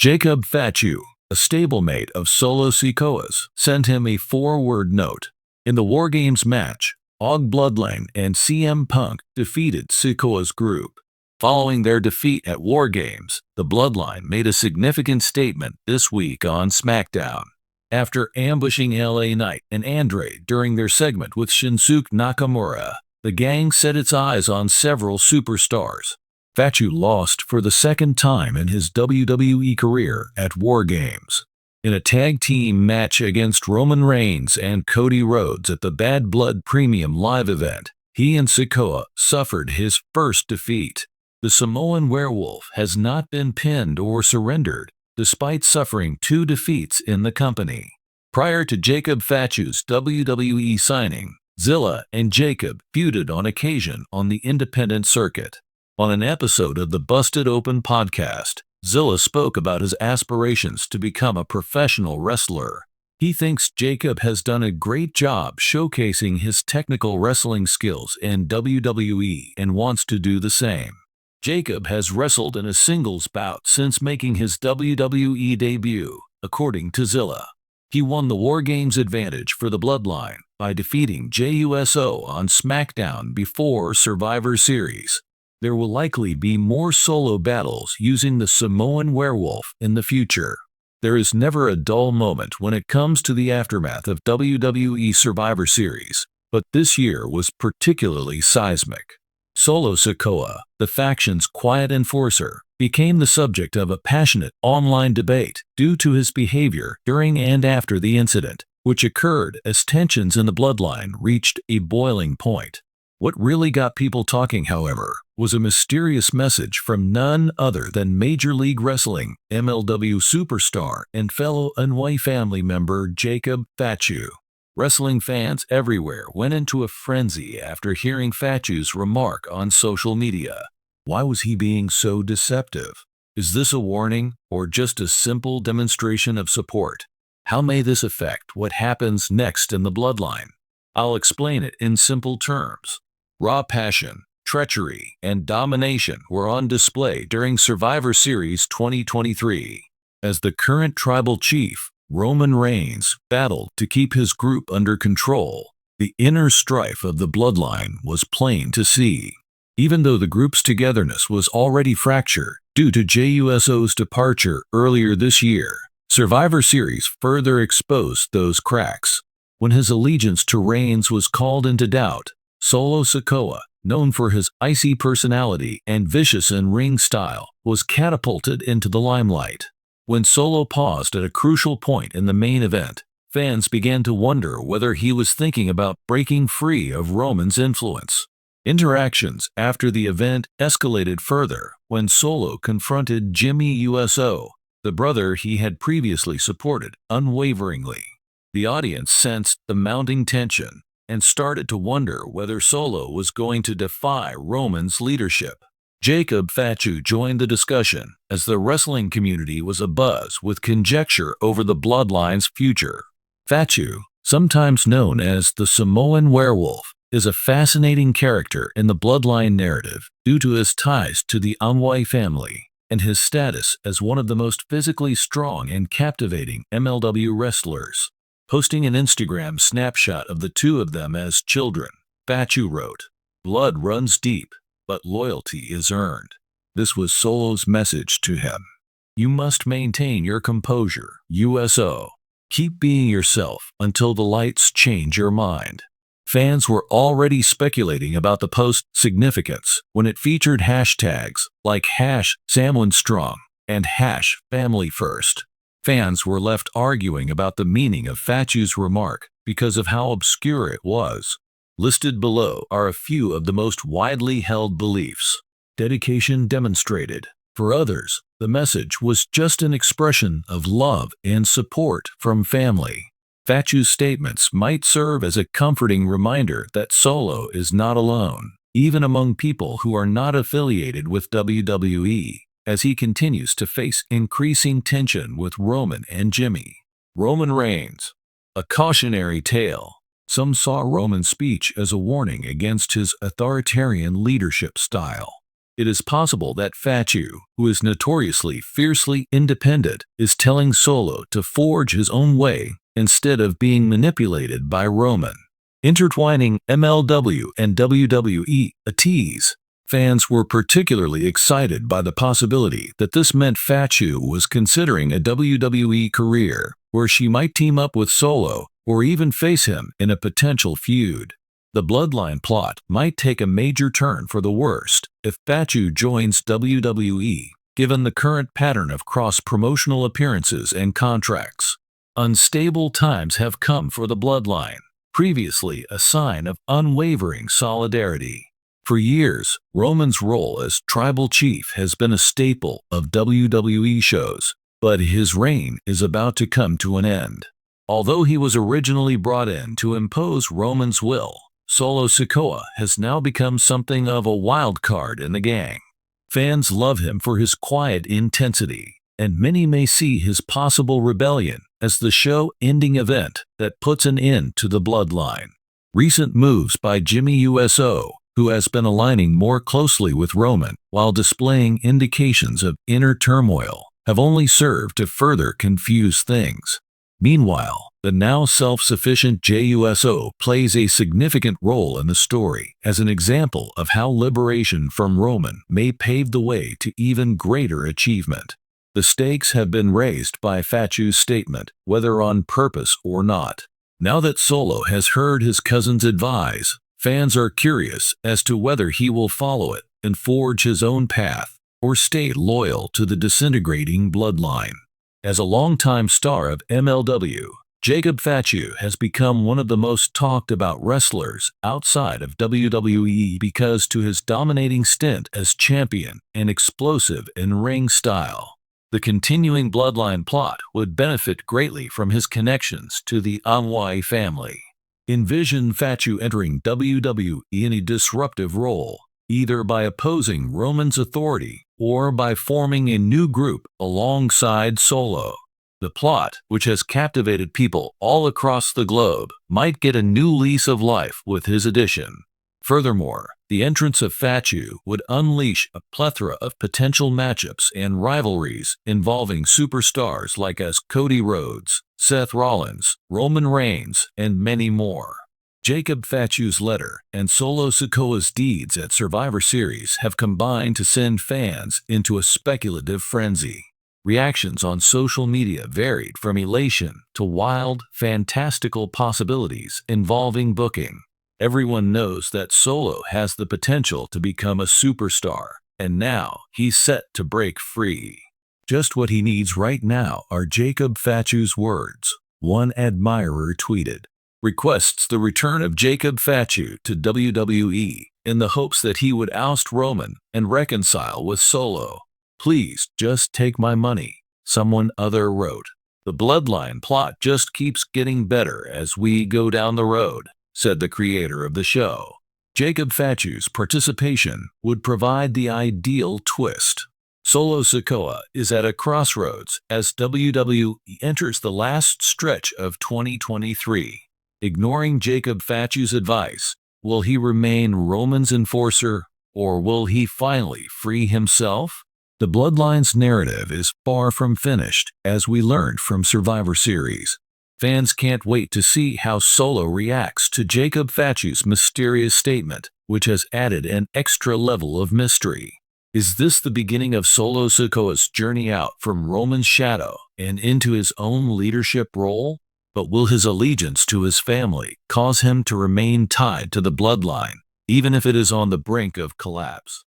Jacob Fatu, a stablemate of Solo Sikoa's, sent him a 4-word note. In the War Games match, Og Bloodline and CM Punk defeated Sikoa's group. Following their defeat at War Games, the Bloodline made a significant statement this week on SmackDown. After ambushing LA Knight and Andrade during their segment with Shinsuke Nakamura, the gang set its eyes on several superstars. Fatu lost for the second time in his WWE career at War Games. In a tag team match against Roman Reigns and Cody Rhodes at the Bad Blood Premium Live event, he and Sikoa suffered his first defeat. The Samoan Werewolf has not been pinned or surrendered, despite suffering 2 defeats in the company. Prior to Jacob Fatu's WWE signing, Zilla and Jacob feuded on occasion on the independent circuit. On an episode of the Busted Open podcast, Zilla spoke about his aspirations to become a professional wrestler. He thinks Jacob has done a great job showcasing his technical wrestling skills in WWE and wants to do the same. Jacob has wrestled in a singles bout since making his WWE debut, according to Zilla. He won the War Games advantage for the Bloodline by defeating JUSO on SmackDown before Survivor Series. There will likely be more solo battles using the Samoan Werewolf in the future. There is never a dull moment when it comes to the aftermath of WWE Survivor Series, but this year was particularly seismic. Solo Sikoa, the faction's quiet enforcer, became the subject of a passionate online debate due to his behavior during and after the incident, which occurred as tensions in the Bloodline reached a boiling point. What really got people talking, however, was a mysterious message from none other than Major League Wrestling MLW superstar and fellow NY family member Jacob Fatu. Wrestling fans everywhere went into a frenzy after hearing Fatu's remark on social media. Why was he being so deceptive? Is this a warning or just a simple demonstration of support? How may this affect what happens next in the Bloodline? I'll explain it in simple terms. Raw passion, treachery, and domination were on display during Survivor Series 2023. As the current tribal chief, Roman Reigns, battled to keep his group under control, the inner strife of the Bloodline was plain to see. Even though the group's togetherness was already fractured due to JUSO's departure earlier this year, Survivor Series further exposed those cracks. When his allegiance to Reigns was called into doubt, Solo Sikoa, known for his icy personality and vicious in-ring style, was catapulted into the limelight. When Solo paused at a crucial point in the main event, fans began to wonder whether he was thinking about breaking free of Roman's influence. Interactions after the event escalated further when Solo confronted Jimmy USO, the brother he had previously supported unwaveringly. The audience sensed the mounting tension and started to wonder whether Solo was going to defy Roman's leadership. Jacob Fatu joined the discussion as the wrestling community was abuzz with conjecture over the Bloodline's future. Fatu, sometimes known as the Samoan Werewolf, is a fascinating character in the Bloodline narrative due to his ties to the Amway family and his status as one of the most physically strong and captivating MLW wrestlers. Posting an Instagram snapshot of the two of them as children, Fatu wrote, "Blood runs deep, but loyalty is earned." This was Solo's message to him. You must maintain your composure, USO. Keep being yourself until the lights change your mind. Fans were already speculating about the post's significance when it featured hashtags like #SamoanStrong and #FamilyFirst. Fans were left arguing about the meaning of Fatu's remark because of how obscure it was. Listed below are a few of the most widely held beliefs. Dedication demonstrated. For others, the message was just an expression of love and support from family. Fatu's statements might serve as a comforting reminder that Solo is not alone, even among people who are not affiliated with WWE, as he continues to face increasing tension with Roman and Jimmy. Roman Reigns. A cautionary tale. Some saw Roman's speech as a warning against his authoritarian leadership style. It is possible that Fatu, who is notoriously fiercely independent, is telling Solo to forge his own way instead of being manipulated by Roman. Intertwining MLW and WWE, a tease. Fans were particularly excited by the possibility that this meant Fatu was considering a WWE career, where she might team up with Solo or even face him in a potential feud. The bloodline plot might take a major turn for the worst if Fatu joins WWE, given the current pattern of cross-promotional appearances and contracts. Unstable times have come for the bloodline, previously a sign of unwavering solidarity. For years, Roman's role as tribal chief has been a staple of WWE shows, but his reign is about to come to an end. Although he was originally brought in to impose Roman's will, Solo Sikoa has now become something of a wild card in the gang. Fans love him for his quiet intensity, and many may see his possible rebellion as the show-ending event that puts an end to the bloodline. Recent moves by Jimmy USO, who has been aligning more closely with Roman while displaying indications of inner turmoil, have only served to further confuse things. Meanwhile, the now self-sufficient JUSO plays a significant role in the story as an example of how liberation from Roman may pave the way to even greater achievement. The stakes have been raised by Fatu's statement, whether on purpose or not. Now that Solo has heard his cousin's advice, fans are curious as to whether he will follow it and forge his own path, or stay loyal to the disintegrating bloodline. As a longtime star of MLW, Jacob Fatu has become one of the most talked about wrestlers outside of WWE because to his dominating stint as champion and explosive in-ring style. The continuing bloodline plot would benefit greatly from his connections to the Anwai family. Envision Fatu entering WWE in a disruptive role, either by opposing Roman's authority or by forming a new group alongside Solo. The plot, which has captivated people all across the globe, might get a new lease of life with his addition. Furthermore, the entrance of Fatu would unleash a plethora of potential matchups and rivalries involving superstars like Cody Rhodes, Seth Rollins, Roman Reigns, and many more. Jacob Fatu's letter and Solo Sikoa's deeds at Survivor Series have combined to send fans into a speculative frenzy. Reactions on social media varied from elation to wild, fantastical possibilities involving booking. Everyone knows that Solo has the potential to become a superstar, and now he's set to break free. Just what he needs right now are Jacob Fatu's words, one admirer tweeted. Requests the return of Jacob Fatu to WWE in the hopes that he would oust Roman and reconcile with Solo. Please just take my money, someone other wrote. The bloodline plot just keeps getting better as we go down the road, said the creator of the show. Jacob Fatu's participation would provide the ideal twist. Solo Sikoa is at a crossroads as WWE enters the last stretch of 2023. Ignoring Jacob Fatu's advice, will he remain Roman's enforcer, or will he finally free himself? The Bloodline's narrative is far from finished, as we learned from Survivor Series. Fans can't wait to see how Solo reacts to Jacob Fatu's mysterious statement, which has added an extra level of mystery. Is this the beginning of Solo Sikoa's journey out from Roman's shadow and into his own leadership role? But will his allegiance to his family cause him to remain tied to the bloodline, even if it is on the brink of collapse?